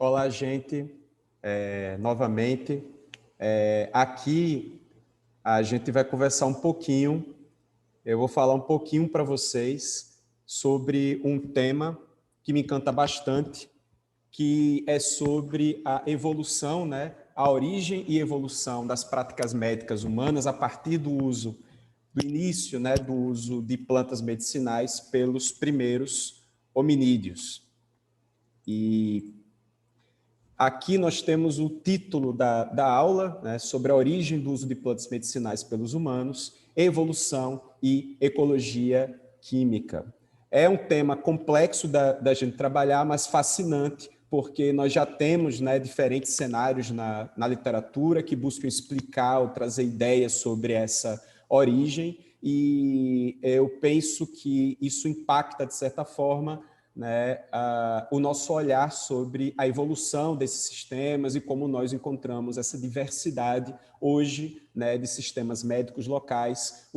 Olá, gente. Novamente. Aqui a gente vai conversar um pouquinho, eu vou falar um pouquinho para vocês sobre um tema que me encanta bastante, que é sobre a evolução, né? A origem e evolução das práticas médicas humanas a partir do início, né, do uso de plantas medicinais pelos primeiros hominídeos. E aqui nós temos o título da aula, né, sobre a origem do uso de plantas medicinais pelos humanos, evolução e ecologia química. É um tema complexo da gente trabalhar, mas fascinante, porque nós já temos, né, diferentes cenários na literatura que buscam explicar ou trazer ideias sobre essa origem, e eu penso que isso impacta, de certa forma, né, o nosso olhar sobre a evolução desses sistemas e como nós encontramos essa diversidade hoje, né, de sistemas médicos locais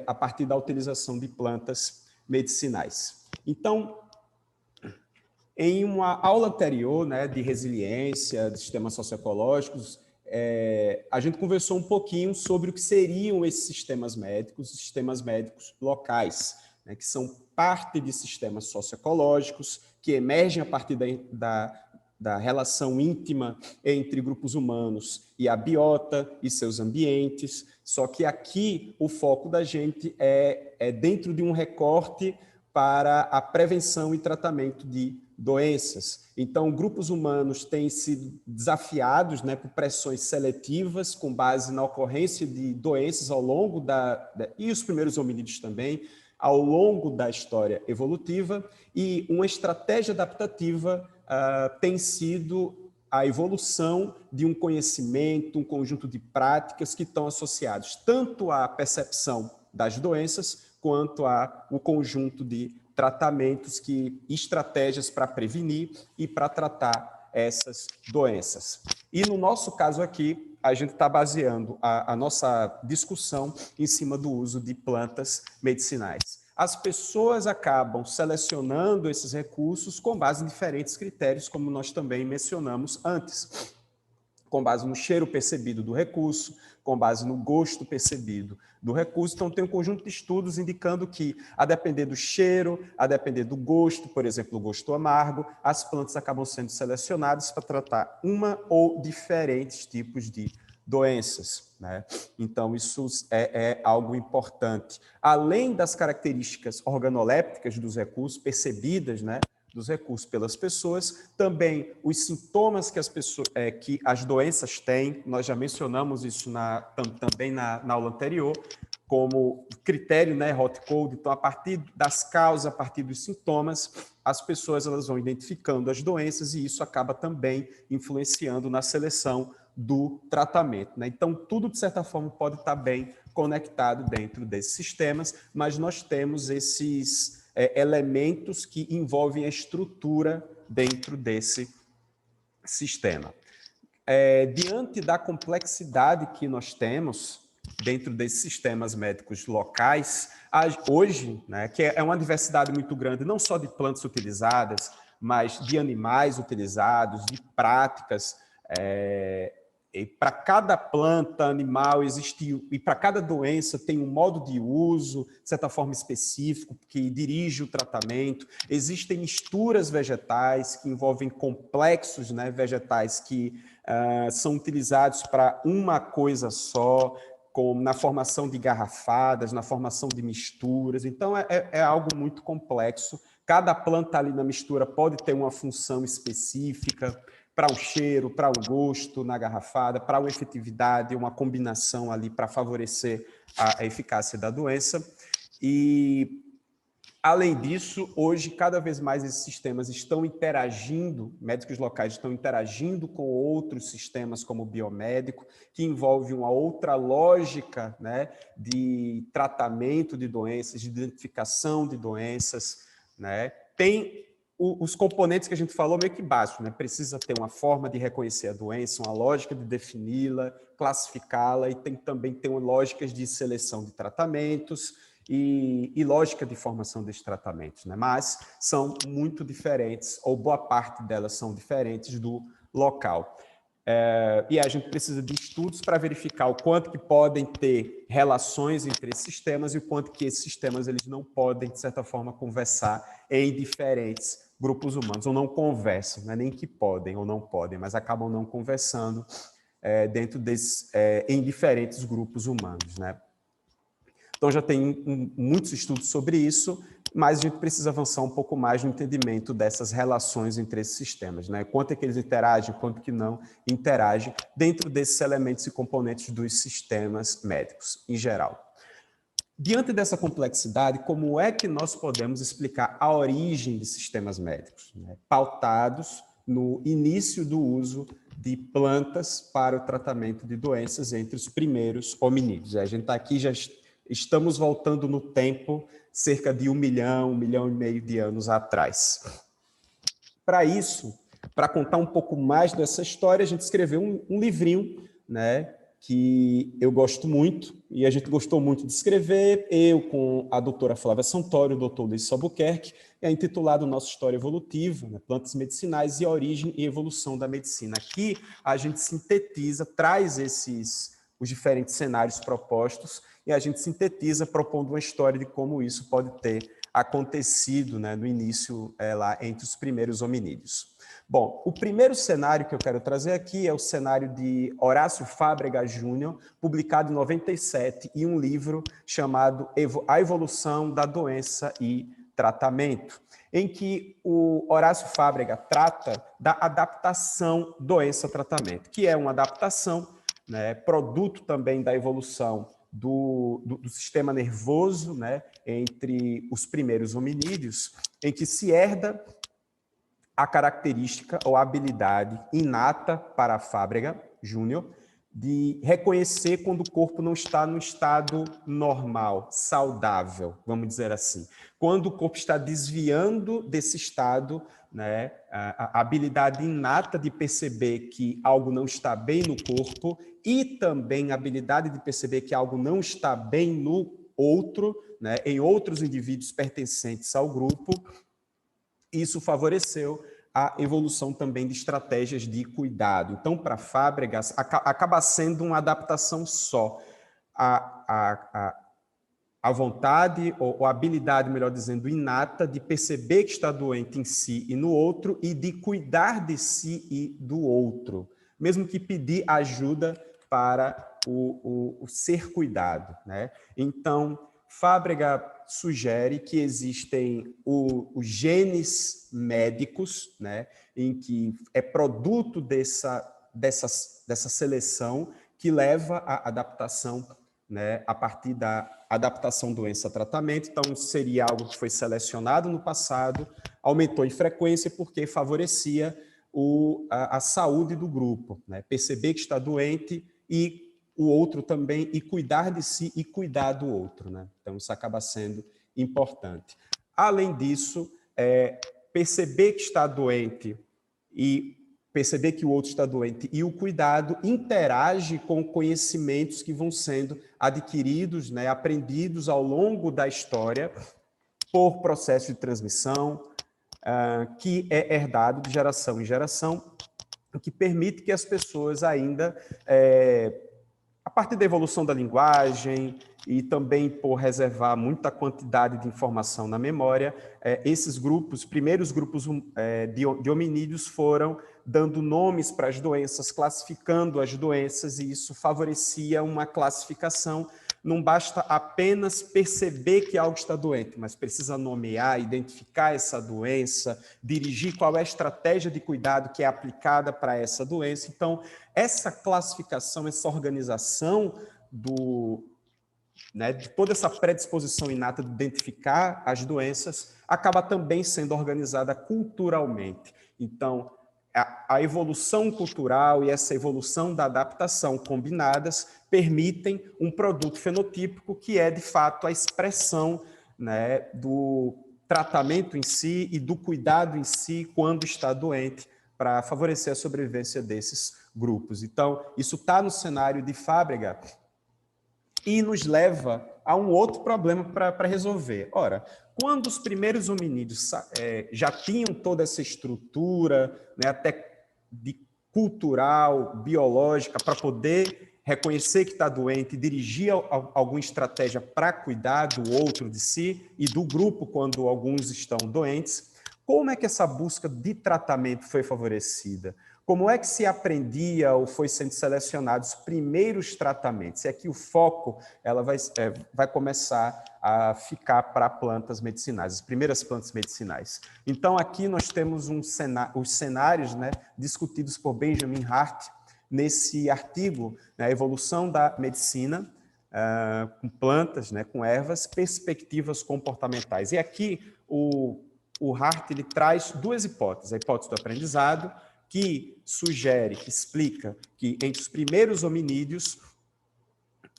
a partir da utilização de plantas medicinais. Então, em uma aula anterior, né, de resiliência, de sistemas socioecológicos, a gente conversou um pouquinho sobre o que seriam esses sistemas médicos locais, né, que são parte de sistemas socioecológicos que emergem a partir da relação íntima entre grupos humanos e a biota e seus ambientes. Só que aqui o foco da gente é dentro de um recorte para a prevenção e tratamento de doenças. Então, grupos humanos têm sido desafiados, né, por pressões seletivas com base na ocorrência de doenças ao longo e os primeiros hominídeos também, ao longo da história evolutiva, e uma estratégia adaptativa tem sido a evolução de um conhecimento, um conjunto de práticas que estão associados tanto à percepção das doenças quanto ao conjunto de tratamentos estratégias para prevenir e para tratar essas doenças. E no nosso caso aqui, a gente está baseando a nossa discussão em cima do uso de plantas medicinais. As pessoas acabam selecionando esses recursos com base em diferentes critérios, como nós também mencionamos antes, com base no cheiro percebido do recurso, com base no gosto percebido do recurso. Então, tem um conjunto de estudos indicando que, a depender do cheiro, a depender do gosto, por exemplo, o gosto amargo, as plantas acabam sendo selecionadas para tratar uma ou diferentes tipos de doenças, né? Então, isso é algo importante. Além das características organolépticas dos recursos percebidas, né, dos recursos pelas pessoas, também os sintomas que as doenças têm, nós já mencionamos isso também na aula anterior, como critério, né, hot code. Então, a partir das causas, a partir dos sintomas, as pessoas elas vão identificando as doenças e isso acaba também influenciando na seleção do tratamento, né? Então, tudo, de certa forma, pode estar bem conectado dentro desses sistemas, mas nós temos esses elementos que envolvem a estrutura dentro desse sistema. Diante da complexidade que nós temos dentro desses sistemas médicos locais, hoje, né, que é uma diversidade muito grande, não só de plantas utilizadas, mas de animais utilizados, de práticas, e para cada planta, animal, e para cada doença tem um modo de uso, de certa forma específico, que dirige o tratamento. Existem misturas vegetais que envolvem complexos, né, vegetais que são utilizados para uma coisa só, como na formação de garrafadas, na formação de misturas. Então, é algo muito complexo. Cada planta ali na mistura pode ter uma função específica, para o cheiro, para o gosto na garrafada, para a efetividade, uma combinação ali para favorecer a eficácia da doença. E, além disso, hoje, cada vez mais esses sistemas estão interagindo, médicos locais estão interagindo com outros sistemas, como o biomédico, que envolve uma outra lógica, né, de tratamento de doenças, de identificação de doenças, né? Tem os componentes que a gente falou meio que básicos, né? Precisa ter uma forma de reconhecer a doença, uma lógica de defini-la, classificá-la, e tem também ter lógicas de seleção de tratamentos, e lógica de formação desses tratamentos, né? Mas são muito diferentes, ou boa parte delas são diferentes do local. E a gente precisa de estudos para verificar o quanto que podem ter relações entre esses sistemas e o quanto que esses sistemas eles não podem, de certa forma, conversar em diferentes grupos humanos, ou não conversam, não é nem que podem ou não podem, mas acabam não conversando dentro desses, em diferentes grupos humanos, né? Então, já tem muitos estudos sobre isso, mas a gente precisa avançar um pouco mais no entendimento dessas relações entre esses sistemas, né? Quanto é que eles interagem, quanto que não interagem, dentro desses elementos e componentes dos sistemas médicos, em geral. Diante dessa complexidade, como é que nós podemos explicar a origem de sistemas médicos, né? Pautados no início do uso de plantas para o tratamento de doenças entre os primeiros hominídeos. A gente está aqui, já estamos voltando no tempo, cerca de 1 milhão e meio de anos atrás. Para isso, para contar um pouco mais dessa história, a gente escreveu um livrinho, né, que eu gosto muito, e a gente gostou muito de escrever, eu com a doutora Flávia Santoro, o doutor Luiz Albuquerque, é intitulado Nossa História Evolutiva, né, Plantas Medicinais e a Origem e Evolução da Medicina. Aqui a gente sintetiza, traz os diferentes cenários propostos, e a gente sintetiza propondo uma história de como isso pode ter acontecido, né, no início, lá entre os primeiros hominídeos. Bom, o primeiro cenário que eu quero trazer aqui é o cenário de Horácio Fábrega Júnior, publicado em 97, em um livro chamado A Evolução da Doença e Tratamento, em que o Horácio Fábrega trata da adaptação doença-tratamento, que é uma adaptação, né, produto também da evolução do sistema nervoso, né, entre os primeiros hominídeos, em que se herda a característica ou a habilidade inata para a Fábrega Júnior de reconhecer quando o corpo não está no estado normal, saudável, vamos dizer assim. Quando o corpo está desviando desse estado, né, a habilidade inata de perceber que algo não está bem no corpo e também a habilidade de perceber que algo não está bem no outro, né, em outros indivíduos pertencentes ao grupo. Isso favoreceu a evolução também de estratégias de cuidado. Então, para Fábregas, acaba sendo uma adaptação só. A vontade, ou a habilidade, melhor dizendo, inata, de perceber que está doente em si e no outro, e de cuidar de si e do outro, mesmo que pedir ajuda para o ser cuidado, né? Então, Fábrega sugere que existem os genes médicos, né, em que é produto dessa seleção que leva à adaptação, né, a partir da adaptação doença-tratamento. Então, seria algo que foi selecionado no passado, aumentou em frequência porque favorecia a saúde do grupo, né? Perceber que está doente e o outro também, e cuidar de si e cuidar do outro, né? Então, isso acaba sendo importante. Além disso, perceber que está doente e perceber que o outro está doente e o cuidado interage com conhecimentos que vão sendo adquiridos, né, aprendidos ao longo da história por processo de transmissão, que é herdado de geração em geração, o que permite que as pessoas ainda, a partir da evolução da linguagem e também por reservar muita quantidade de informação na memória, esses grupos, primeiros grupos de hominídeos foram dando nomes para as doenças, classificando as doenças, e isso favorecia uma classificação. Não basta apenas perceber que algo está doente, mas precisa nomear, identificar essa doença, dirigir qual é a estratégia de cuidado que é aplicada para essa doença. Então, essa classificação, essa organização de toda essa predisposição inata de identificar as doenças, acaba também sendo organizada culturalmente. Então, a evolução cultural e essa evolução da adaptação combinadas permitem um produto fenotípico que é, de fato, a expressão, né, do tratamento em si e do cuidado em si quando está doente, para favorecer a sobrevivência desses grupos. Então, isso está no cenário de Fábrega e nos leva há um outro problema para resolver. Ora, quando os primeiros hominídeos já tinham toda essa estrutura, né, até de cultural, biológica, para poder reconhecer que está doente, dirigir alguma estratégia para cuidar do outro de si e do grupo quando alguns estão doentes, como é que essa busca de tratamento foi favorecida? Como é que se aprendia ou foi sendo selecionados os primeiros tratamentos? E aqui o foco vai começar a ficar para plantas medicinais, as primeiras plantas medicinais. Então, aqui nós temos os cenários, né, discutidos por Benjamin Hart nesse artigo, né, a evolução da medicina com plantas, né, com ervas, perspectivas comportamentais. E aqui o Hart ele traz duas hipóteses, a hipótese do aprendizado, que sugere, que explica que entre os primeiros hominídeos,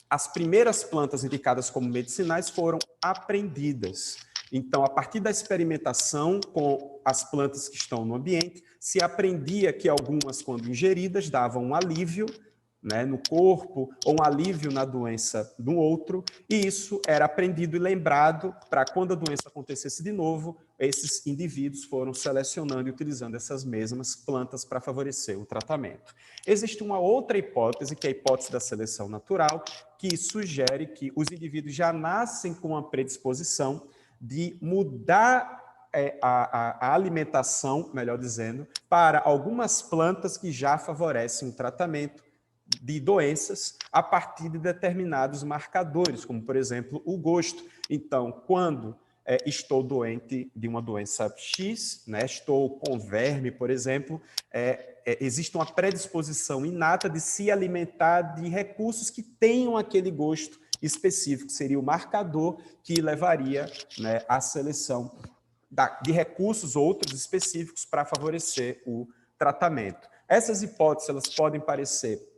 as primeiras plantas indicadas como medicinais foram aprendidas. Então, a partir da experimentação com as plantas que estão no ambiente, se aprendia que algumas, quando ingeridas, davam um alívio, né, no corpo, ou um alívio na doença do outro, e isso era aprendido e lembrado para quando a doença acontecesse de novo, esses indivíduos foram selecionando e utilizando essas mesmas plantas para favorecer o tratamento. Existe uma outra hipótese, que é a hipótese da seleção natural, que sugere que os indivíduos já nascem com a predisposição de mudar a alimentação, melhor dizendo, para algumas plantas que já favorecem o tratamento de doenças a partir de determinados marcadores, como, por exemplo, o gosto. Então, quando estou doente de uma doença X, né, estou com verme, por exemplo, existe uma predisposição inata de se alimentar de recursos que tenham aquele gosto específico, seria o marcador que levaria, né, à seleção de recursos outros específicos para favorecer o tratamento. Essas hipóteses elas podem parecer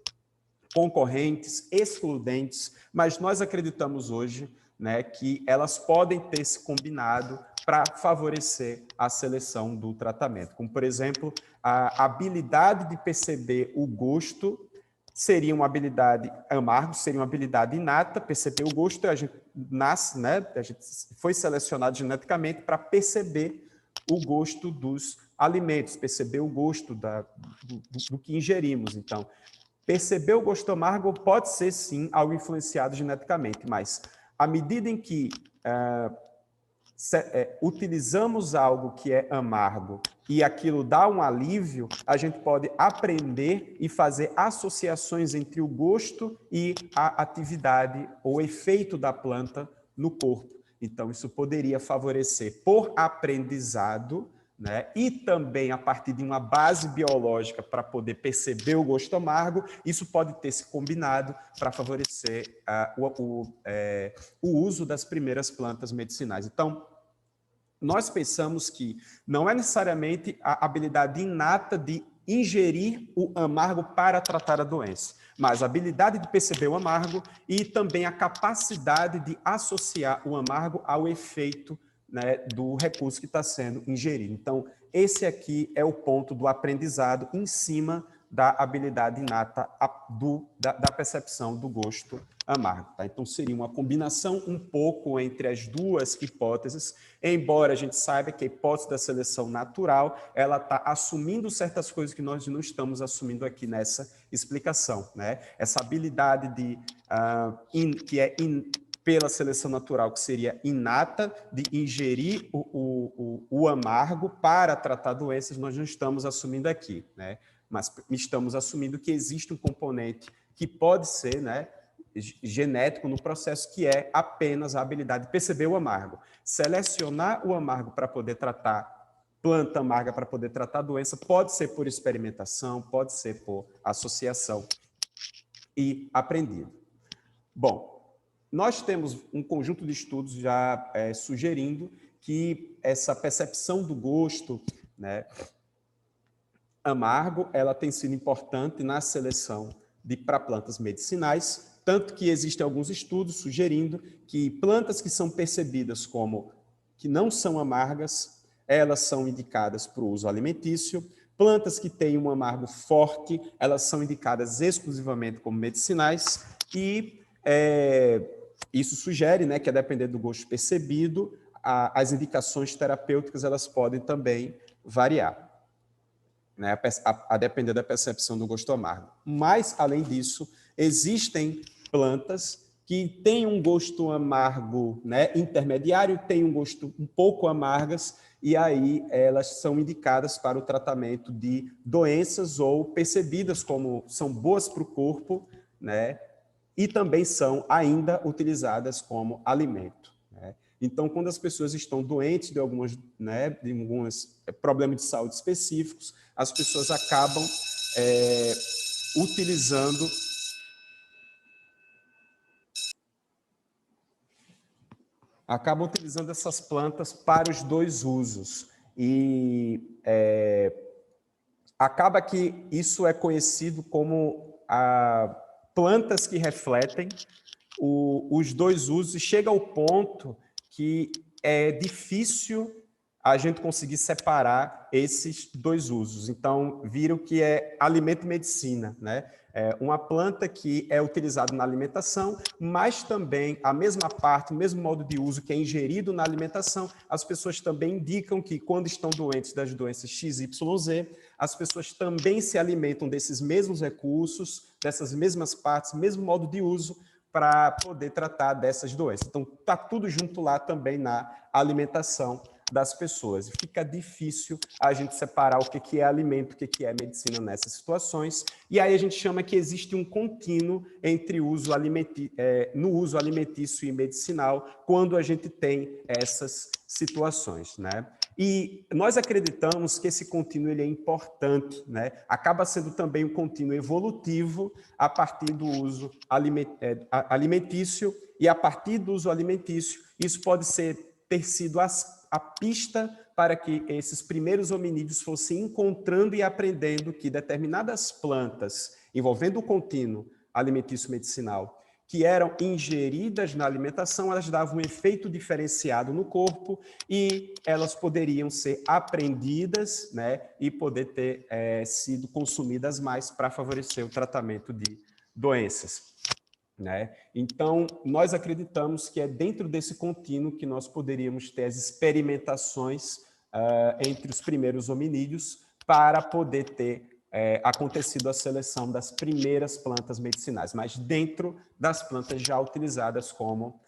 concorrentes, excludentes, mas nós acreditamos hoje, né, que elas podem ter se combinado para favorecer a seleção do tratamento. Como, por exemplo, a habilidade de perceber o gosto seria uma habilidade amargo, seria uma habilidade inata, perceber o gosto, a gente nasce, né, a gente foi selecionado geneticamente para perceber o gosto dos alimentos, perceber o gosto do que ingerimos. Então, perceber o gosto amargo pode ser, sim, algo influenciado geneticamente, mas à medida em que utilizamos algo que é amargo e aquilo dá um alívio, a gente pode aprender e fazer associações entre o gosto e a atividade ou efeito da planta no corpo. Então, isso poderia favorecer, por aprendizado, né, e também a partir de uma base biológica para poder perceber o gosto amargo, isso pode ter se combinado para favorecer o uso das primeiras plantas medicinais. Então, nós pensamos que não é necessariamente a habilidade inata de ingerir o amargo para tratar a doença, mas a habilidade de perceber o amargo e também a capacidade de associar o amargo ao efeito, né, do recurso que está sendo ingerido. Então, esse aqui é o ponto do aprendizado em cima da habilidade inata da percepção do gosto amargo. Tá? Então, seria uma combinação um pouco entre as duas hipóteses, embora a gente saiba que a hipótese da seleção natural ela está assumindo certas coisas que nós não estamos assumindo aqui nessa explicação. Né? Essa habilidade pela seleção natural, que seria inata, de ingerir o amargo para tratar doenças, nós não estamos assumindo aqui, né? Mas estamos assumindo que existe um componente que pode ser, né, genético no processo, que é apenas a habilidade de perceber o amargo. Selecionar o amargo para poder tratar planta amarga, para poder tratar a doença, pode ser por experimentação, pode ser por associação e aprendido. Bom, nós temos um conjunto de estudos já sugerindo que essa percepção do gosto, né, amargo, ela tem sido importante na seleção para plantas medicinais, tanto que existem alguns estudos sugerindo que plantas que são percebidas como que não são amargas, elas são indicadas para o uso alimentício, plantas que têm um amargo forte, elas são indicadas exclusivamente como medicinais, e isso sugere, né, que a depender do gosto percebido, as indicações terapêuticas elas podem também variar, né, a depender da percepção do gosto amargo. Mas, além disso, existem plantas que têm um gosto amargo, né, intermediário, têm um gosto um pouco amargas, e aí elas são indicadas para o tratamento de doenças ou percebidas como são boas para o corpo, né, e também são ainda utilizadas como alimento, né? Então, quando as pessoas estão doentes de alguns problemas de saúde específicos, as pessoas utilizando acabam utilizando essas plantas para os dois usos. E acaba que isso é conhecido como plantas que refletem os dois usos, e chega ao ponto que é difícil a gente conseguir separar esses dois usos. Então, viram que é alimento e medicina, né? É uma planta que é utilizada na alimentação, mas também a mesma parte, o mesmo modo de uso que é ingerido na alimentação, as pessoas também indicam que quando estão doentes das doenças XYZ, as pessoas também se alimentam desses mesmos recursos, dessas mesmas partes, mesmo modo de uso, para poder tratar dessas doenças. Então, está tudo junto lá também na alimentação das pessoas. Fica difícil a gente separar o que é alimento, o que é medicina nessas situações. E aí a gente chama que existe um contínuo entre no uso alimentício e medicinal, quando a gente tem essas situações, né? E nós acreditamos que esse contínuo ele é importante, né? Acaba sendo também um contínuo evolutivo a partir do uso alimentício, e a partir do uso alimentício, isso pode ter sido a pista para que esses primeiros hominídeos fossem encontrando e aprendendo que determinadas plantas envolvendo o contínuo alimentício medicinal que eram ingeridas na alimentação, elas davam um efeito diferenciado no corpo e elas poderiam ser aprendidas, né, e poder ter sido consumidas mais para favorecer o tratamento de doenças, né? Então, nós acreditamos que é dentro desse contínuo que nós poderíamos ter as experimentações entre os primeiros hominídeos para poder ter acontecido a seleção das primeiras plantas medicinais, mas dentro das plantas já utilizadas como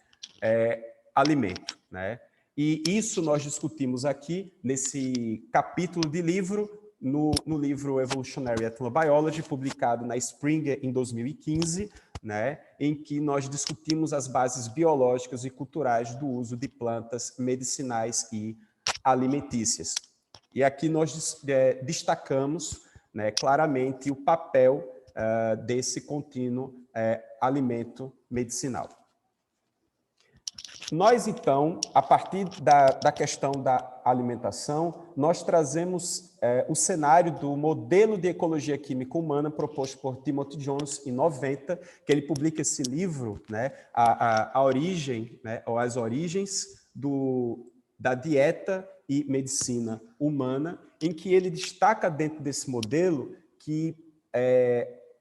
alimento, né? E isso nós discutimos aqui nesse capítulo de livro, no livro Evolutionary Ethnobiology, publicado na Springer em 2015, né, em que nós discutimos as bases biológicas e culturais do uso de plantas medicinais e alimentícias. E aqui nós destacamos, né, claramente o papel desse contínuo alimento medicinal. Nós, então, a partir da questão da alimentação, nós trazemos o cenário do modelo de ecologia química humana proposto por Timothy Jones em 90, que ele publica esse livro, né, a origem, né, ou as origens da dieta e medicina humana, em que ele destaca dentro desse modelo que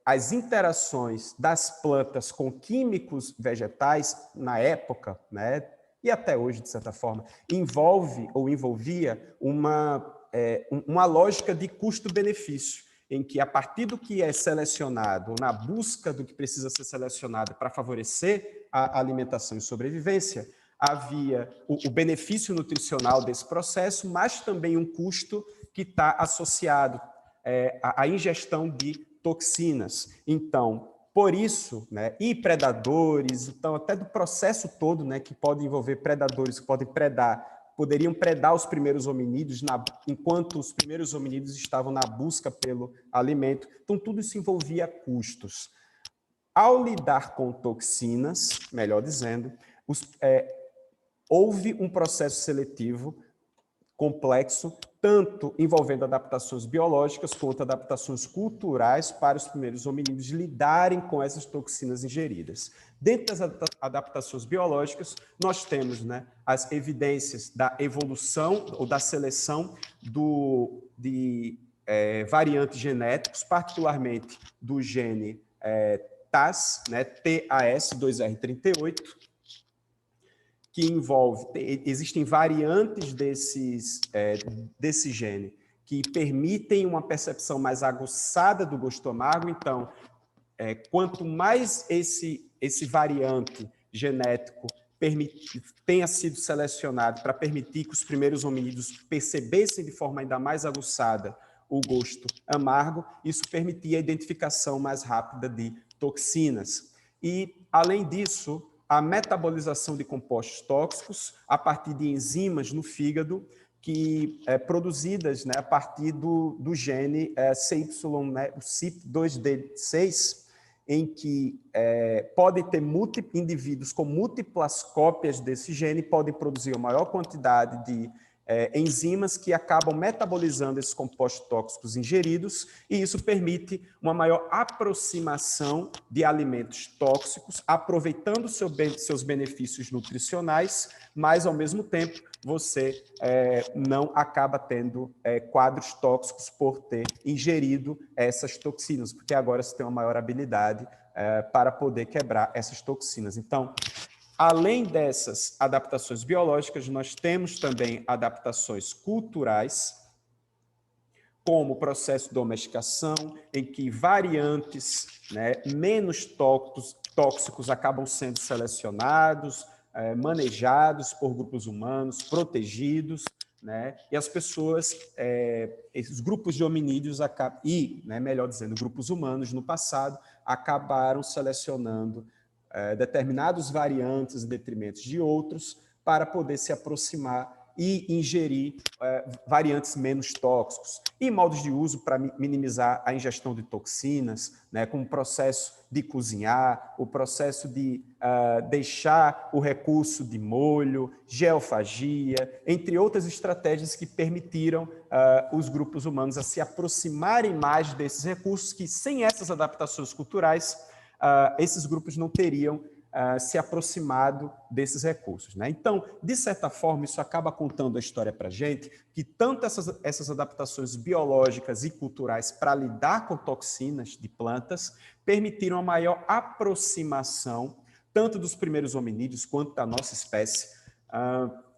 as interações das plantas com químicos vegetais, na época, né, e até hoje, de certa forma, envolvia uma lógica de custo-benefício, em que, a partir do que é selecionado, na busca do que precisa ser selecionado para favorecer a alimentação e sobrevivência, havia o benefício nutricional desse processo, mas também um custo que está associado à ingestão de toxinas. Então, por isso, né, e predadores, então até do processo todo, né, que pode envolver predadores que poderiam predar os primeiros hominídeos enquanto os primeiros hominídeos estavam na busca pelo alimento. Então, tudo isso envolvia custos. Ao lidar com toxinas, melhor dizendo, houve um processo seletivo complexo, tanto envolvendo adaptações biológicas quanto adaptações culturais para os primeiros hominídeos lidarem com essas toxinas ingeridas. Dentro das adaptações biológicas, nós temos, né, as evidências da evolução ou da seleção de variantes genéticos, particularmente do gene TAS, né, TAS2R38, que envolve, existem variantes desse gene que permitem uma percepção mais aguçada do gosto amargo. Então, quanto mais esse variante genético tenha sido selecionado para permitir que os primeiros hominídeos percebessem de forma ainda mais aguçada o gosto amargo, isso permitia a identificação mais rápida de toxinas. E, além disso, a metabolização de compostos tóxicos a partir de enzimas no fígado que produzidas, né, a partir do gene CY, né, o CYP2D6, em que podem ter indivíduos com múltiplas cópias desse gene, podem produzir uma maior quantidade de enzimas que acabam metabolizando esses compostos tóxicos ingeridos, e isso permite uma maior aproximação de alimentos tóxicos, aproveitando seus benefícios nutricionais, mas, ao mesmo tempo, você não acaba tendo quadros tóxicos por ter ingerido essas toxinas, porque agora você tem uma maior habilidade para poder quebrar essas toxinas. Então, além dessas adaptações biológicas, nós temos também adaptações culturais, como o processo de domesticação, em que variantes, né, menos tóxicos acabam sendo selecionados, manejados por grupos humanos, protegidos, né, e as pessoas, esses grupos de hominídeos, melhor dizendo, grupos humanos, no passado, acabaram selecionando determinados variantes em detrimento de outros para poder se aproximar e ingerir variantes menos tóxicos. E modos de uso para minimizar a ingestão de toxinas, né, como o processo de cozinhar, o processo de deixar o recurso de molho, geofagia, entre outras estratégias que permitiram os grupos humanos a se aproximarem mais desses recursos que, sem essas adaptações culturais, esses grupos não teriam se aproximado desses recursos, né? Então, de certa forma, isso acaba contando a história para a gente que tanto essas adaptações biológicas e culturais para lidar com toxinas de plantas permitiram a maior aproximação tanto dos primeiros hominídeos quanto da nossa espécie,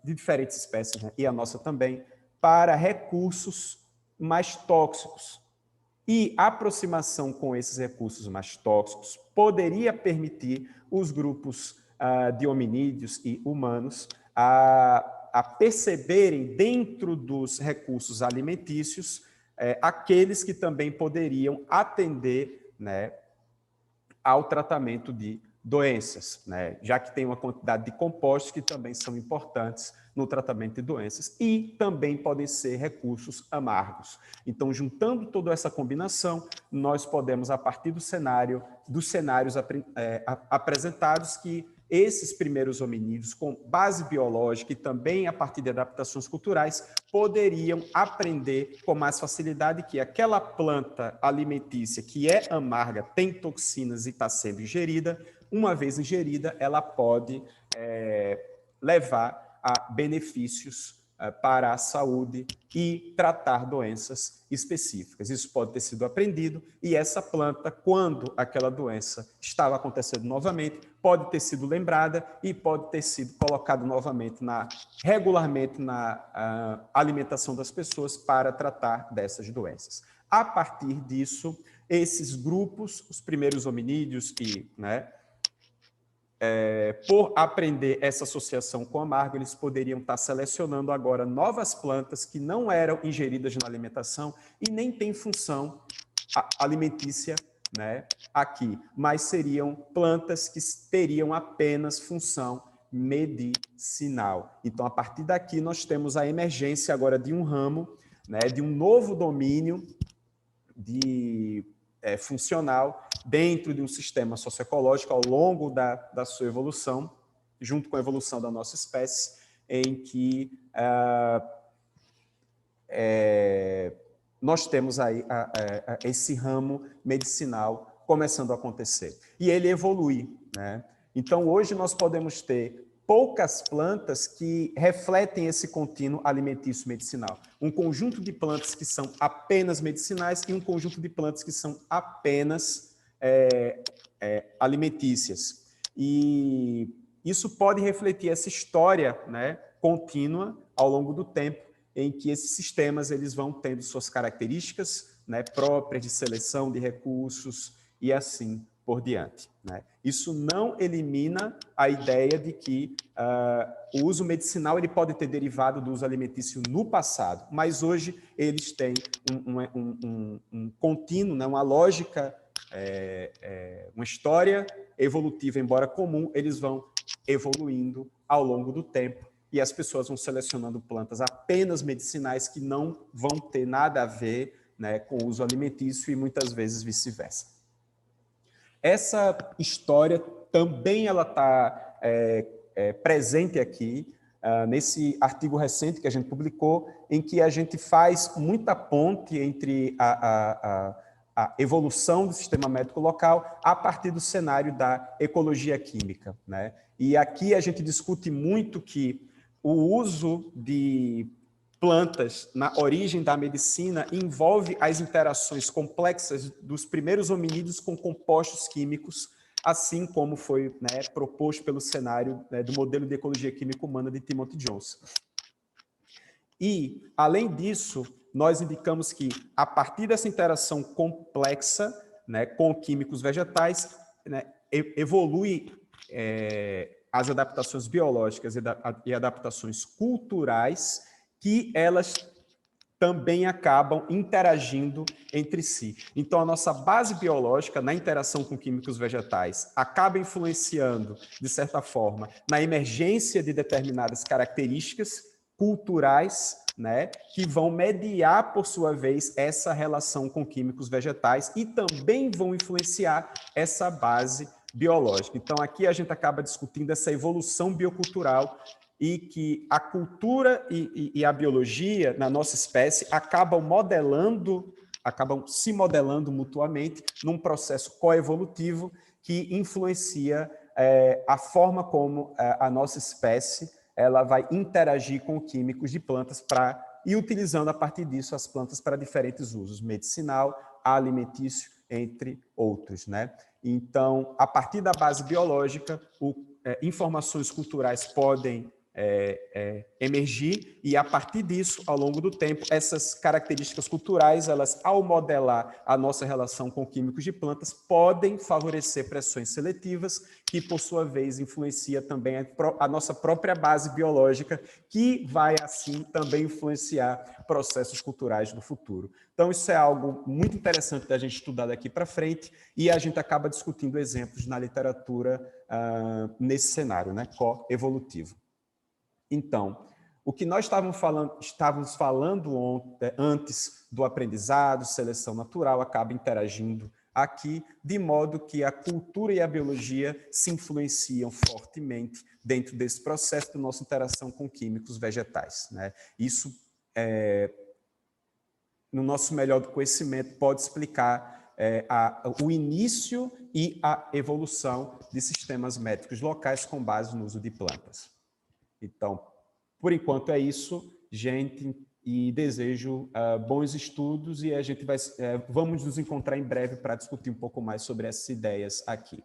de diferentes espécies, né? E a nossa também, para recursos mais tóxicos. E a aproximação com esses recursos mais tóxicos poderia permitir os grupos de hominídeos e humanos a perceberem dentro dos recursos alimentícios aqueles que também poderiam atender, né, ao tratamento de doenças, né, já que tem uma quantidade de compostos que também são importantes no tratamento de doenças e também podem ser recursos amargos. Então, juntando toda essa combinação, nós podemos, a partir dos cenários apresentados, que esses primeiros hominídeos, com base biológica e também a partir de adaptações culturais, poderiam aprender com mais facilidade que aquela planta alimentícia que é amarga, tem toxinas e está sendo ingerida, uma vez ingerida, ela pode levar a benefícios para a saúde e tratar doenças específicas. Isso pode ter sido aprendido e essa planta, quando aquela doença estava acontecendo novamente, pode ter sido lembrada e pode ter sido colocada novamente regularmente na alimentação das pessoas para tratar dessas doenças. A partir disso, esses grupos, os primeiros hominídeos que, né, por aprender essa associação com amargo, eles poderiam estar selecionando agora novas plantas que não eram ingeridas na alimentação e nem têm função alimentícia, né, aqui, mas seriam plantas que teriam apenas função medicinal. Então, a partir daqui, nós temos a emergência agora de um ramo, né, de um novo domínio funcional dentro de um sistema socioecológico ao longo da sua evolução, junto com a evolução da nossa espécie, em que nós temos aí esse ramo medicinal começando a acontecer. E ele evolui, né? Então, hoje nós podemos ter poucas plantas que refletem esse contínuo alimentício medicinal. Um conjunto de plantas que são apenas medicinais e um conjunto de plantas que são apenas alimentícias. E isso pode refletir essa história, né, contínua ao longo do tempo, em que esses sistemas eles vão tendo suas características, né, próprias de seleção de recursos e assim por diante, né? Isso não elimina a ideia de que o uso medicinal ele pode ter derivado do uso alimentício no passado, mas hoje eles têm um contínuo, né, uma lógica, uma história evolutiva, embora comum, eles vão evoluindo ao longo do tempo e as pessoas vão selecionando plantas apenas medicinais que não vão ter nada a ver, né, com o uso alimentício e muitas vezes vice-versa. Essa história também ela está presente aqui nesse artigo recente que a gente publicou, em que a gente faz muita ponte entre a evolução do sistema médico local a partir do cenário da ecologia química, né? E aqui a gente discute muito que o uso de plantas na origem da medicina envolve as interações complexas dos primeiros hominídeos com compostos químicos, assim como foi, né, proposto pelo cenário, né, do modelo de ecologia química humana de Timothy Johnson. E, além disso, nós indicamos que, a partir dessa interação complexa, né, com químicos vegetais, né, evolui as adaptações biológicas e adaptações culturais, que elas também acabam interagindo entre si. Então, a nossa base biológica na interação com químicos vegetais acaba influenciando, de certa forma, na emergência de determinadas características culturais, né, que vão mediar, por sua vez, essa relação com químicos vegetais e também vão influenciar essa base biológica. Então, aqui a gente acaba discutindo essa evolução biocultural e que a cultura e a biologia na nossa espécie acabam se modelando mutuamente num processo coevolutivo que influencia a forma como a nossa espécie ela vai interagir com químicos de plantas e utilizando a partir disso as plantas para diferentes usos, medicinal, alimentício, entre outros, né? Então, a partir da base biológica, informações culturais podem emergir e, a partir disso, ao longo do tempo, essas características culturais, elas, ao modelar a nossa relação com químicos de plantas, podem favorecer pressões seletivas, que, por sua vez, influencia também a nossa própria base biológica, que vai, assim, também influenciar processos culturais no futuro. Então, isso é algo muito interessante da gente estudar daqui para frente e a gente acaba discutindo exemplos na literatura nesse cenário, né, coevolutivo. Então, o que nós estávamos falando antes do aprendizado, seleção natural, acaba interagindo aqui, de modo que a cultura e a biologia se influenciam fortemente dentro desse processo da nossa interação com químicos vegetais, né? Isso, no nosso melhor conhecimento, pode explicar o início e a evolução de sistemas métricos locais com base no uso de plantas. Então, por enquanto é isso, gente, e desejo bons estudos e a gente vamos nos encontrar em breve para discutir um pouco mais sobre essas ideias aqui.